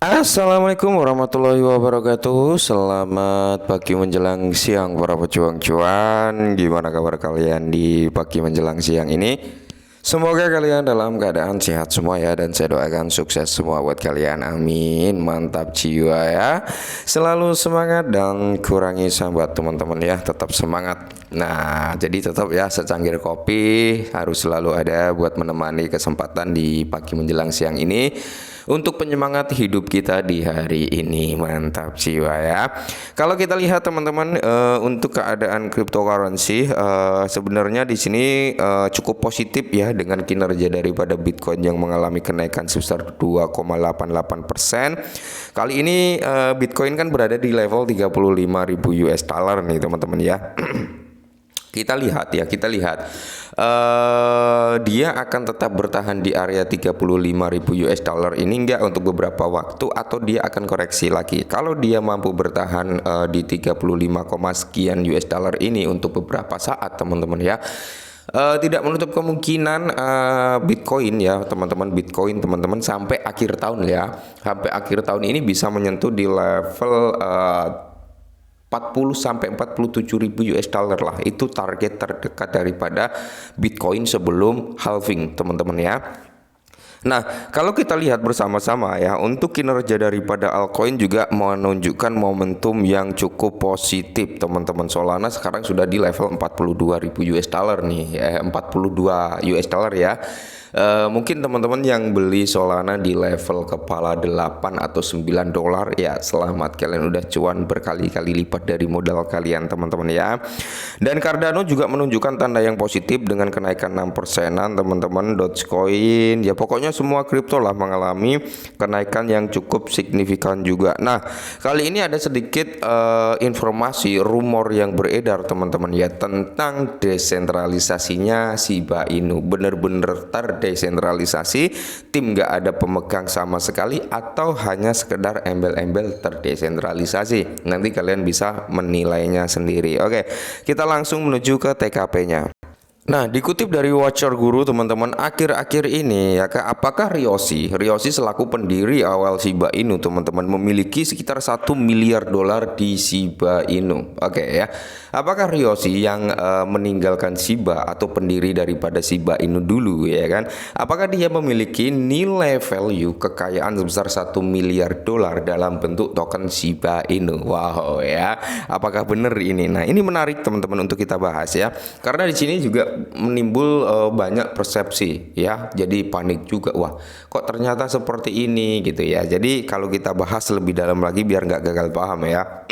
Assalamualaikum warahmatullahi wabarakatuh. Selamat pagi menjelang siang para pejuang cuan. Gimana kabar kalian di pagi menjelang siang ini? Semoga kalian dalam keadaan sehat semua ya. Dan saya doakan sukses semua buat kalian, amin. Mantap jiwa ya. Selalu semangat dan kurangi sambat teman-teman ya. Tetap semangat. Nah, jadi tetap ya, secangkir kopi harus selalu ada buat menemani kesempatan di pagi menjelang siang ini, untuk penyemangat hidup kita di hari ini. Mantap jiwa ya. Kalau kita lihat teman-teman, untuk keadaan cryptocurrency, sebenarnya di sini cukup positif ya, dengan kinerja daripada Bitcoin yang mengalami kenaikan sebesar 2,88%. Kali ini Bitcoin kan berada di level 35.000 US dollar nih teman-teman ya. Kita lihat ya, dia akan tetap bertahan di area 35.000 US dollar ini enggak untuk beberapa waktu, atau dia akan koreksi lagi. Kalau dia mampu bertahan di 35, sekian US dollar ini untuk beberapa saat teman-teman ya, tidak menutup kemungkinan Bitcoin ya teman-teman sampai akhir tahun ya, sampai akhir tahun ini bisa menyentuh di level 40 sampai 47.000 US dollar lah. Itu target terdekat daripada Bitcoin sebelum halving teman-teman ya. Nah, kalau kita lihat bersama-sama ya, untuk kinerja daripada altcoin juga menunjukkan momentum yang cukup positif teman-teman. Solana sekarang sudah di level 42.000 US dollar nih, 42 US dollar ya. Mungkin teman-teman yang beli Solana di level kepala 8 atau 9 dolar ya, selamat, kalian udah cuan berkali-kali lipat dari modal kalian teman-teman ya. Dan Cardano juga menunjukkan tanda yang positif dengan kenaikan 6%-an teman-teman. Dogecoin ya, pokoknya semua kripto lah mengalami kenaikan yang cukup signifikan juga. Nah, kali ini ada sedikit informasi rumor yang beredar teman-teman ya, tentang desentralisasinya Shiba Inu. Bener-bener terdesentralisasi, tim nggak ada pemegang sama sekali, atau hanya sekedar embel-embel terdesentralisasi. Nanti kalian bisa menilainya sendiri. Oke, kita langsung menuju ke TKP-nya. Nah, dikutip dari Watcher Guru teman-teman, akhir-akhir ini ya, apakah Ryoshi selaku pendiri awal Shiba Inu teman-teman memiliki sekitar 1 miliar dolar di Shiba Inu. Oke ya. Apakah Ryoshi yang meninggalkan Shiba atau pendiri daripada Shiba Inu dulu ya kan? Apakah dia memiliki nilai value kekayaan sebesar 1 miliar dolar dalam bentuk token Shiba Inu? Wow ya. Apakah benar ini? Nah, ini menarik teman-teman untuk kita bahas ya. Karena di sini juga menimbul banyak persepsi ya, jadi panik juga, wah kok ternyata seperti ini gitu ya. Jadi kalau kita bahas lebih dalam lagi biar nggak gagal paham ya.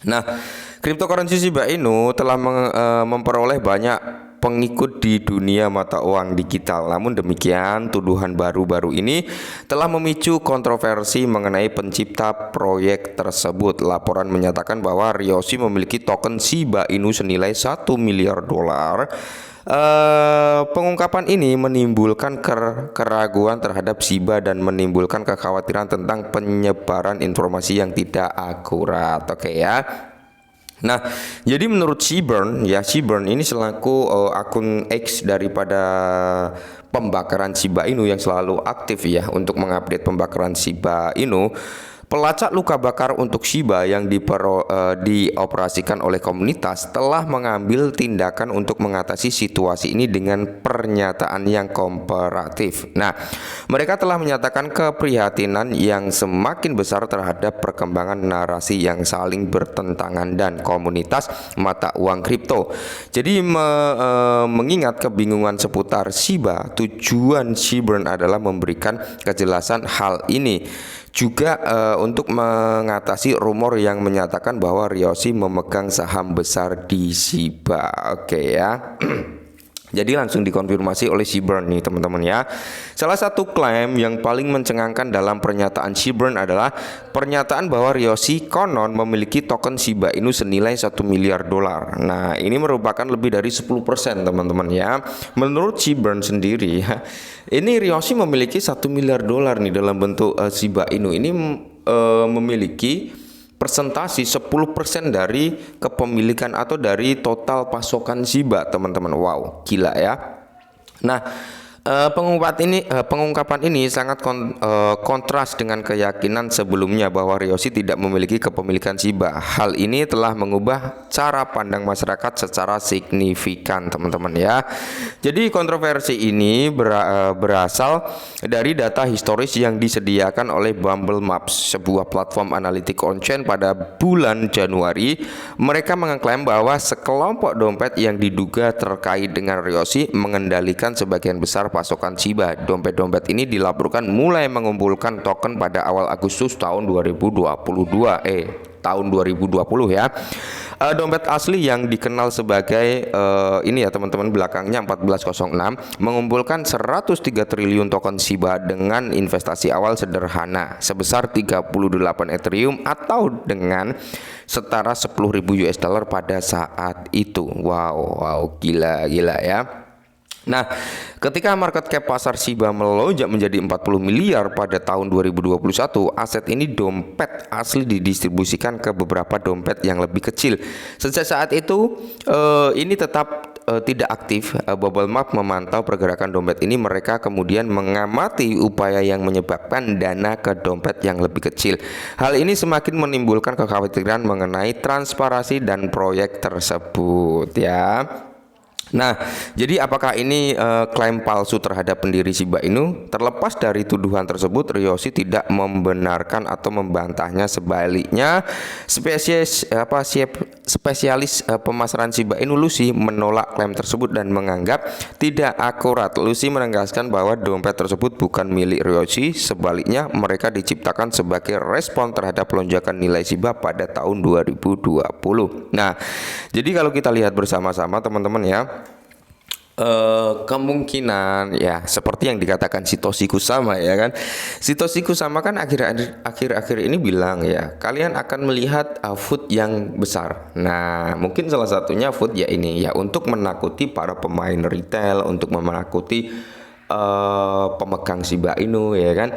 Nah, cryptocurrency Shiba Inu telah memperoleh banyak pengikut di dunia mata uang digital. Namun demikian, tuduhan baru-baru ini telah memicu kontroversi mengenai pencipta proyek tersebut. Laporan menyatakan bahwa Ryoshi memiliki token Shiba Inu senilai 1 miliar dolar. Pengungkapan ini menimbulkan keraguan terhadap Shiba dan menimbulkan kekhawatiran tentang penyebaran informasi yang tidak akurat. Oke ya. Nah, jadi menurut Seaburn ini selaku akun X daripada pembakaran Shiba Inu yang selalu aktif ya untuk mengupdate pembakaran Shiba Inu. Pelacak luka bakar untuk Shiba yang dioperasikan oleh komunitas telah mengambil tindakan untuk mengatasi situasi ini dengan pernyataan yang komparatif. Nah, mereka telah menyatakan keprihatinan yang semakin besar terhadap perkembangan narasi yang saling bertentangan dan komunitas mata uang kripto. Jadi mengingat kebingungan seputar Shiba, tujuan Seaburn adalah memberikan kejelasan hal ini. Juga untuk mengatasi rumor yang menyatakan bahwa Ryoshi memegang saham besar di Shiba. Oke ya. Jadi langsung dikonfirmasi oleh Seaburn nih teman-teman ya. Salah satu klaim yang paling mencengangkan dalam pernyataan Seaburn adalah pernyataan bahwa Ryoshi konon memiliki token Shiba Inu senilai 1 miliar dolar. Nah, ini merupakan lebih dari 10% teman-teman ya. Menurut Seaburn sendiri ya, ini Ryoshi memiliki 1 miliar dolar nih dalam bentuk Shiba Inu. Ini memiliki persentasi 10% dari kepemilikan atau dari total pasokan Shiba teman-teman. Wow, gila ya. Nah, Pengungkapan ini sangat kontras dengan keyakinan sebelumnya bahwa Ryoshi tidak memiliki kepemilikan Shiba. Hal ini telah mengubah cara pandang masyarakat secara signifikan, teman-teman ya. Jadi kontroversi ini berasal dari data historis yang disediakan oleh Bumble Maps, sebuah platform analitik on-chain pada bulan Januari. Mereka mengklaim bahwa sekelompok dompet yang diduga terkait dengan Ryoshi mengendalikan sebagian besar pasokan Shiba. Dompet-dompet ini dilaporkan mulai mengumpulkan token pada awal Agustus tahun 2020 ya. Dompet asli yang dikenal sebagai ini ya teman-teman, belakangnya 1406, mengumpulkan 103 triliun token Shiba dengan investasi awal sederhana sebesar 38 Ethereum atau dengan setara 10.000 US dollar pada saat itu. Wow, gila ya. Nah, ketika market cap pasar Shiba melonjak menjadi 40 miliar pada tahun 2021, aset ini dompet asli didistribusikan ke beberapa dompet yang lebih kecil. Sejak saat itu, ini tetap tidak aktif. Bubble Map memantau pergerakan dompet ini. Mereka kemudian mengamati upaya yang menyebabkan dana ke dompet yang lebih kecil. Hal ini semakin menimbulkan kekhawatiran mengenai transparansi dan proyek tersebut ya. Nah, jadi apakah ini klaim palsu terhadap pendiri Shiba Inu? Terlepas dari tuduhan tersebut, Ryoshi tidak membenarkan atau membantahnya. Sebaliknya, spesialis pemasaran Shiba Inu Lucy menolak klaim tersebut dan menganggap tidak akurat. Lucy menegaskan bahwa dompet tersebut bukan milik Ryoshi. Sebaliknya, mereka diciptakan sebagai respon terhadap lonjakan nilai Shiba pada tahun 2020. Nah, jadi kalau kita lihat bersama-sama teman-teman ya, kemungkinan ya seperti yang dikatakan Satoshi Kusama ya kan. Satoshi Kusama kan akhir-akhir ini bilang ya, kalian akan melihat food yang besar. Nah, mungkin salah satunya food ya ini ya, untuk menakuti para pemain retail, untuk menakuti pemegang Shiba Inu ya kan,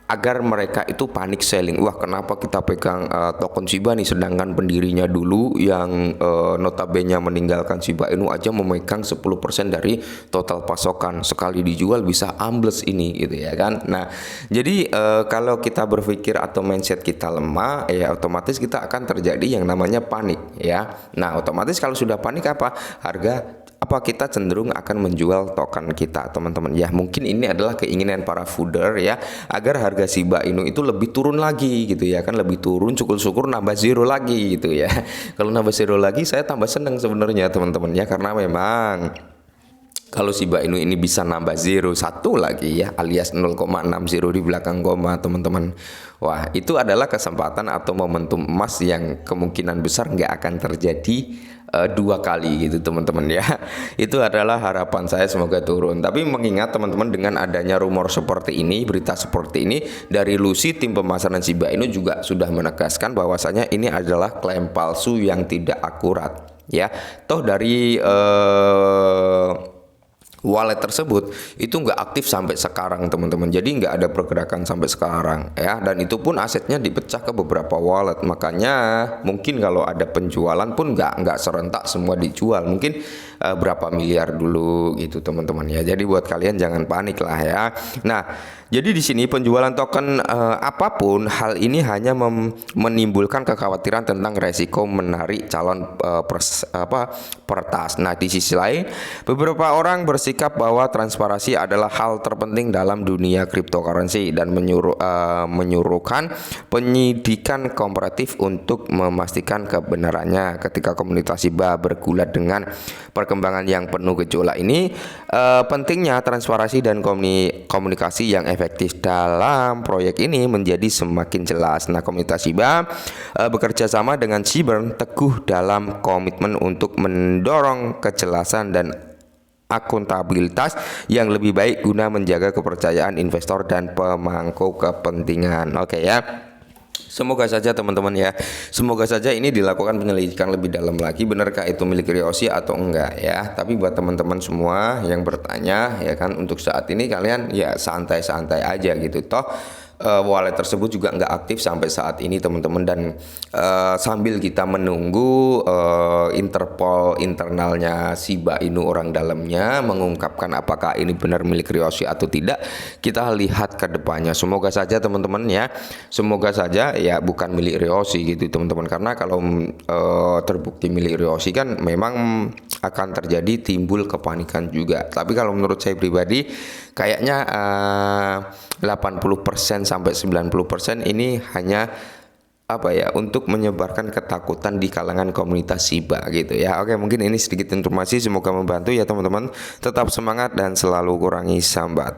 agar mereka itu panik selling. Wah, kenapa kita pegang token Shiba nih, sedangkan pendirinya dulu yang notabene meninggalkan Shiba Inu aja memegang 10% dari total pasokan. Sekali dijual bisa ambles ini gitu ya kan. Nah, jadi kalau kita berpikir atau mindset kita lemah ya, otomatis kita akan terjadi yang namanya panik ya. Nah, otomatis kalau sudah panik kita cenderung akan menjual token kita, teman-teman ya. Mungkin ini adalah keinginan para founder ya, agar harga Shiba Inu itu lebih turun lagi gitu ya kan, lebih turun, syukur-syukur nambah zero lagi gitu ya. Kalau nambah zero lagi saya tambah seneng sebenarnya teman-teman ya, karena memang kalau Shiba Inu ini bisa nambah zero satu lagi ya, alias 0,60 di belakang koma teman-teman, wah itu adalah kesempatan atau momentum emas yang kemungkinan besar nggak akan terjadi dua kali gitu teman-teman ya. Itu adalah harapan saya, semoga turun. Tapi mengingat teman-teman, dengan adanya rumor seperti ini, berita seperti ini dari Lucy, tim pemasaran Shiba Inu juga sudah menegaskan bahwasanya ini adalah klaim palsu yang tidak akurat ya. Toh dari wallet tersebut itu nggak aktif sampai sekarang teman-teman, jadi nggak ada pergerakan sampai sekarang ya, dan itu pun asetnya dipecah ke beberapa wallet. Makanya mungkin kalau ada penjualan pun nggak serentak semua dijual, mungkin berapa miliar dulu gitu teman-teman ya. Jadi buat kalian jangan panik lah ya. Nah, jadi di sini penjualan token apapun, hal ini hanya menimbulkan kekhawatiran tentang resiko menarik calon peretas. Nah, di sisi lain, beberapa orang bersikap bahwa transparansi adalah hal terpenting dalam dunia cryptocurrency dan menyuruhkan penyidikan komparatif untuk memastikan kebenarannya. Ketika komunitas Shiba bergulat dengan perkembangan yang penuh gejolak ini, pentingnya transparansi dan komunikasi yang efektif dalam proyek ini menjadi semakin jelas. Nah, komunitas Shiba bekerja sama dengan Shibburn teguh dalam komitmen untuk mendorong kejelasan dan akuntabilitas yang lebih baik guna menjaga kepercayaan investor dan pemangku kepentingan. Oke ya. Semoga saja teman-teman ya, semoga saja ini dilakukan penyelidikan lebih dalam lagi, benarkah itu milik Ryoshi atau enggak ya. Tapi buat teman-teman semua yang bertanya ya kan, untuk saat ini kalian ya santai-santai aja gitu. Toh wallet tersebut juga nggak aktif sampai saat ini teman-teman, dan sambil kita menunggu Interpol internalnya Shiba Inu orang dalamnya mengungkapkan apakah ini benar milik Ryoshi atau tidak, kita lihat ke depannya. Semoga saja teman-teman ya, semoga saja ya bukan milik Ryoshi gitu teman-teman, karena kalau terbukti milik Ryoshi kan memang akan terjadi timbul kepanikan juga. Tapi kalau menurut saya pribadi kayaknya 80% sampai 90% ini hanya apa ya, untuk menyebarkan ketakutan di kalangan komunitas Shiba gitu ya. Oke, mungkin ini sedikit informasi, semoga membantu ya teman-teman. Tetap semangat dan selalu kurangi sambat.